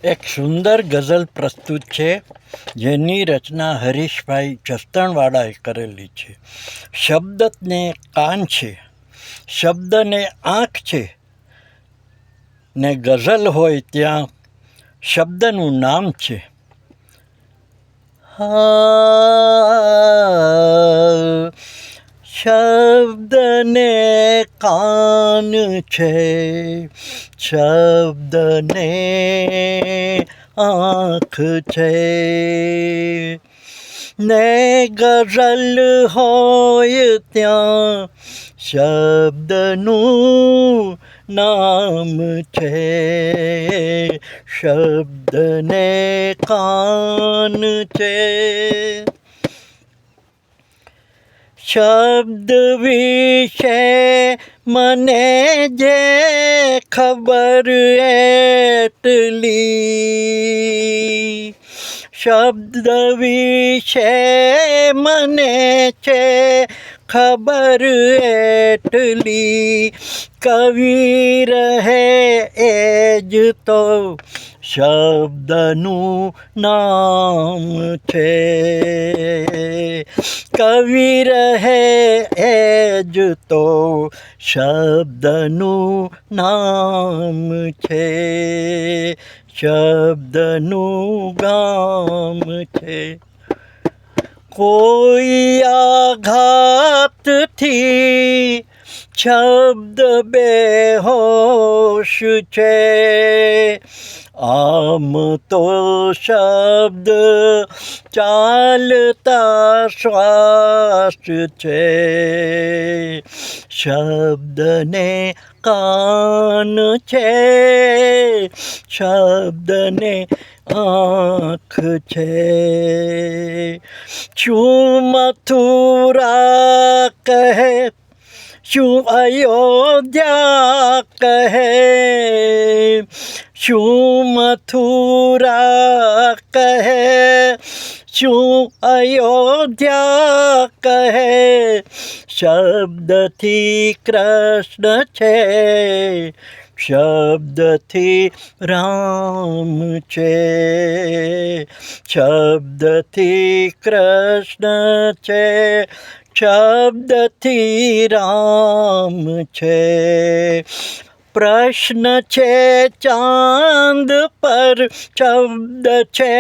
એક સુંદર ગઝલ પ્રસ્તુત છે જેની રચના હરીશભાઈ જસદણવાળાએ કરેલી છે. શબ્દને કાન છે, શબ્દને આંખ છે, ને ગઝલ હોય ત્યાં શબ્દનું નામ છે. શબ્દને કાન છે, શબ્દને આંખ છે, ને ગઝલ હોય ત્યાં શબ્દનું નામ છે. શબ્દને કાન છે. શબ્દ વિશે મને જે ખબર એટલી, શબ્દ વિશે મને છે ખબર એટલી, કવિ રહે એ જ તો શબ્દનું નામ છે. કવિ રહે એ જ તો શબ્દનું નામ છે. શબ્દનું ગામ છે. કોઈ આઘાતથી શબ્દ બેહોશ છે, આમ તો શબ્દ ચાલતા શ્વાસ છે. શબ્દને કાન છે, શબ્દને આંખ છે. શું મથુરા કહે, શું અયોધ્યા કહે, શું મથુરા કહે, શું અયોધ્યા કહે, શબ્દથી કૃષ્ણ છે, શબ્દથી રામ છે. શબ્દથી કૃષ્ણ છે, શબ્દથી રામ છે. પ્રશ્ન છે ચાંદ પર શબ્દ છે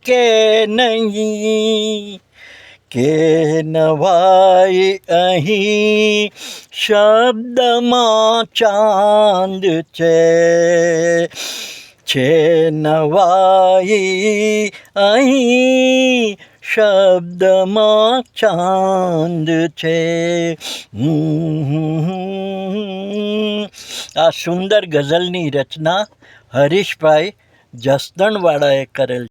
કે નહીં, કે નવાઈ અહીં શબ્દમાં ચાંદ છે. છે નવાઈ અહીં શબ્દમાં ચાંદ છે. આ સુંદર ગઝલની રચના હરીશભાઈ જસદણવાળાએ કરેલ